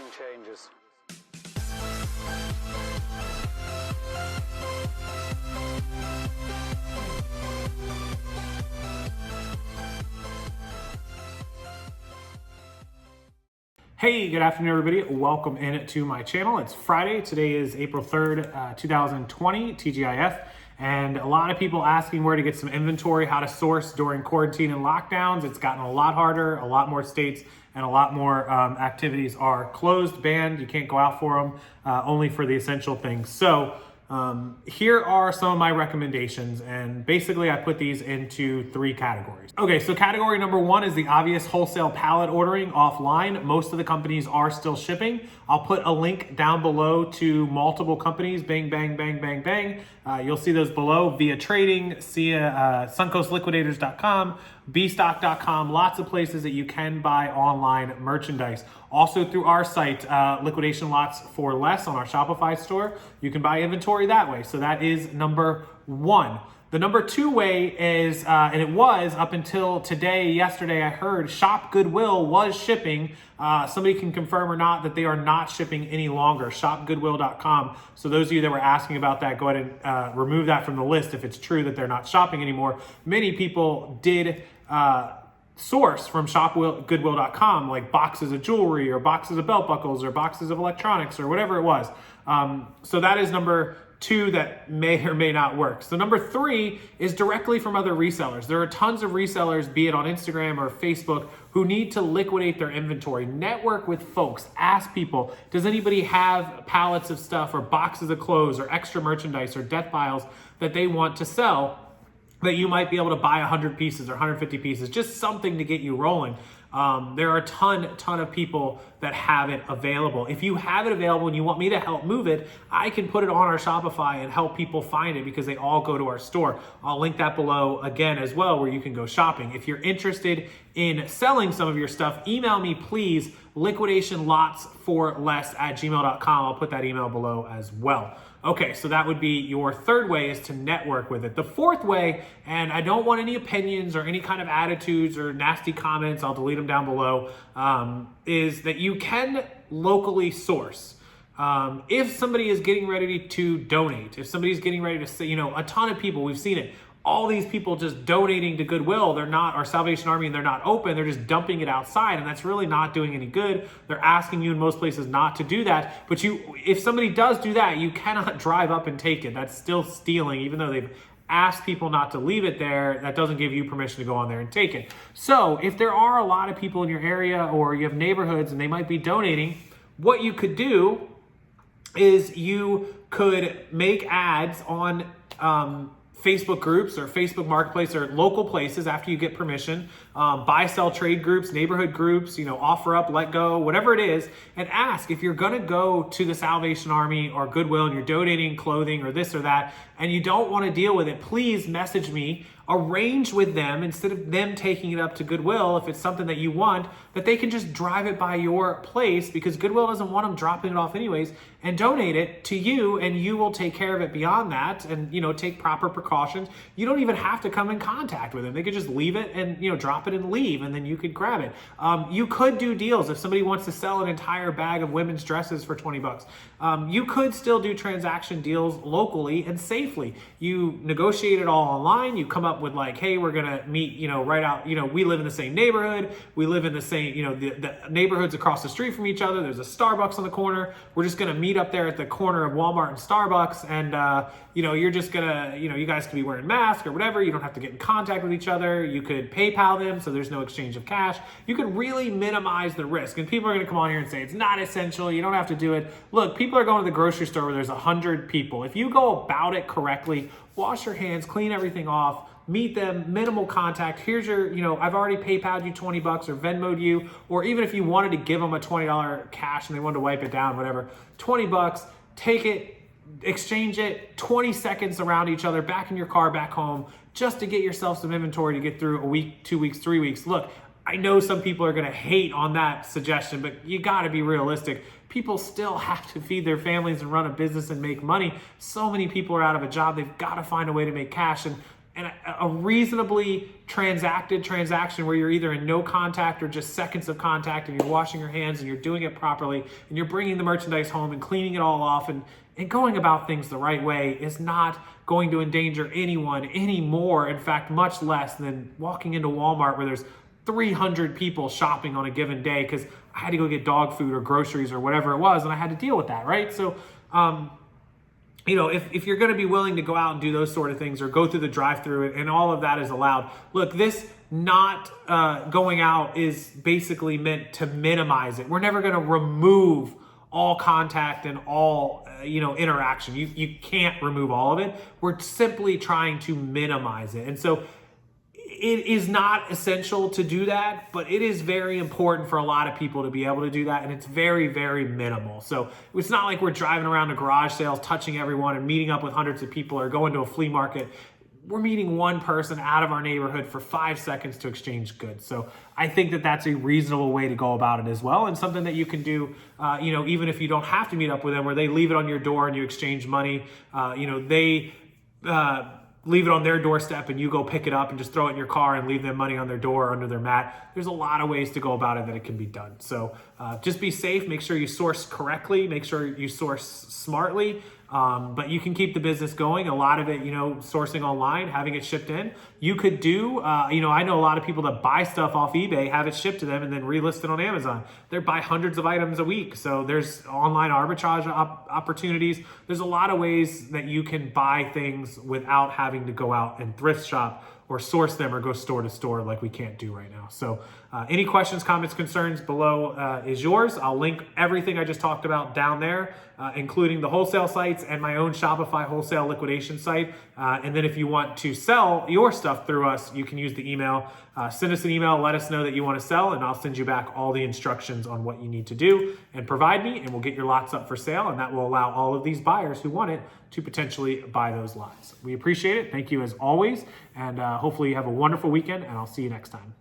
nothing changes. Hey, good afternoon, everybody. Welcome in to my channel. It's Friday. Today is April 3rd, 2020, TGIF. And a lot of people asking where to get some inventory, how to source during quarantine and lockdowns. It's gotten a lot harder. A lot more states and a lot more activities are closed, banned. You can't go out for them, only for the essential things. So here are some of my recommendations, and basically I put these into three categories. Okay, so category number one is the obvious wholesale pallet ordering offline. Most of the companies are still shipping. I'll put a link down below to multiple companies, bang, bang, bang, bang, bang. You'll see those below via trading, suncoastliquidators.com, bstock.com, lots of places that you can buy online merchandise. Also through our site, Liquidation Lots for Less on our Shopify store, you can buy inventory that way. So that is number one. The number two way is, and it was up until today, yesterday, I heard Shop Goodwill was shipping. Somebody can confirm or not that they are not shipping any longer, shopgoodwill.com. So those of you that were asking about that, go ahead and remove that from the list if it's true that they're not shopping anymore. Many people did source from shopgoodwill.com, like boxes of jewelry or boxes of belt buckles or boxes of electronics or whatever it was. So that is number two that may or may not work. So number three is directly from other resellers. There are tons of resellers, be it on Instagram or Facebook, who need to liquidate their inventory. Network with folks, ask people, does anybody have pallets of stuff or boxes of clothes or extra merchandise or death files that they want to sell that you might be able to buy 100 pieces or 150 pieces, just something to get you rolling. There are a ton of people that have it available. If you have it available and you want me to help move it, I can put it on our Shopify and help people find it because they all go to our store. I'll link that below again as well, where you can go shopping. If you're interested in selling some of your stuff, email me please, liquidationlotsforless@gmail.com. I'll put that email below as well. Okay, so that would be your third way, is to network with it. The fourth way, and I don't want any opinions or any kind of attitudes or nasty comments, I'll delete them down below, is that you can locally source. If somebody is getting ready to donate, if somebody's getting ready to say, a ton of people, we've seen it, all these people just donating to Goodwill, they're not, our Salvation Army, and they're not open, they're just dumping it outside, and that's really not doing any good. They're asking you in most places not to do that, but if somebody does do that, you cannot drive up and take it. That's still stealing, even though they've asked people not to leave it there. That doesn't give you permission to go on there and take it. So if there are a lot of people in your area, or you have neighborhoods and they might be donating, what you could do is you could make ads on Facebook groups or Facebook Marketplace or local places after you get permission, buy, sell, trade groups, neighborhood groups, offer up, let go, whatever it is, and ask if you're gonna go to the Salvation Army or Goodwill and you're donating clothing or this or that, and you don't wanna deal with it, please message me, arrange with them, instead of them taking it up to Goodwill, if it's something that you want, that they can just drive it by your place, because Goodwill doesn't want them dropping it off anyways, and donate it to you, and you will take care of it beyond that, and take proper precautions. You don't even have to come in contact with them. They could just leave it and drop it and leave, and then you could grab it. You could do deals if somebody wants to sell an entire bag of women's dresses for 20 bucks. You could still do transaction deals locally and safely. You negotiate it all online. You come up with like, hey, we're gonna meet, right out, we live in the same neighborhood. We live in the same, the neighborhoods across the street from each other. There's a Starbucks on the corner. We're just gonna meet up there at the corner of Walmart and Starbucks, and you're just gonna, you guys can be wearing masks or whatever. You don't have to get in contact with each other. You could PayPal them, so there's no exchange of cash. You can really minimize the risk. And people are gonna come on here and say it's not essential, you don't have to do it. Look, people are going to the grocery store where there's 100 people. If you go about it correctly, wash your hands, clean everything off, meet them, minimal contact. Here's your, I've already PayPal'd you 20 bucks or Venmo'd you, or even if you wanted to give them a $20 cash and they wanted to wipe it down, whatever, 20 bucks, take it, exchange it, 20 seconds around each other, back in your car, back home, just to get yourself some inventory to get through a week, 2 weeks, 3 weeks. Look, I know some people are gonna hate on that suggestion, but you gotta be realistic. People still have to feed their families and run a business and make money. So many people are out of a job. They've gotta find a way to make cash. And and a reasonably transacted transaction where you're either in no contact or just seconds of contact, and you're washing your hands and you're doing it properly and you're bringing the merchandise home and cleaning it all off and going about things the right way is not going to endanger anyone anymore. In fact, much less than walking into Walmart where there's 300 people shopping on a given day because I had to go get dog food or groceries or whatever it was, and I had to deal with that, right? So, you know, if you're going to be willing to go out and do those sort of things or go through the drive-through and all of that is allowed, look, this not going out is basically meant to minimize it. We're never going to remove all contact and all, interaction. You can't remove all of it. We're simply trying to minimize it. And so it is not essential to do that, but it is very important for a lot of people to be able to do that, and it's very, very minimal. So it's not like we're driving around to garage sales, touching everyone and meeting up with hundreds of people or going to a flea market. We're meeting one person out of our neighborhood for 5 seconds to exchange goods. So I think that that's a reasonable way to go about it as well, and something that you can do, even if you don't have to meet up with them, where they leave it on your door and you exchange money. They leave it on their doorstep and you go pick it up and just throw it in your car and leave them money on their door or under their mat. There's a lot of ways to go about it that it can be done. So just be safe, make sure you source correctly, make sure you source smartly, but you can keep the business going. A lot of it, sourcing online, having it shipped in. You could do, I know a lot of people that buy stuff off eBay, have it shipped to them and then relist it on Amazon. They buy hundreds of items a week. So there's online arbitrage opportunities. There's a lot of ways that you can buy things without having to go out and thrift shop or source them or go store to store like we can't do right now. So any questions, comments, concerns below is yours. I'll link everything I just talked about down there, including the wholesale sites and my own Shopify wholesale liquidation site. And then if you want to sell your stuff through us, you can use the email. Send us an email, let us know that you want to sell, and I'll send you back all the instructions on what you need to do and provide me, and we'll get your lots up for sale, and that will allow all of these buyers who want it to potentially buy those lots. We appreciate it. Thank you as always, and hopefully you have a wonderful weekend, and I'll see you next time.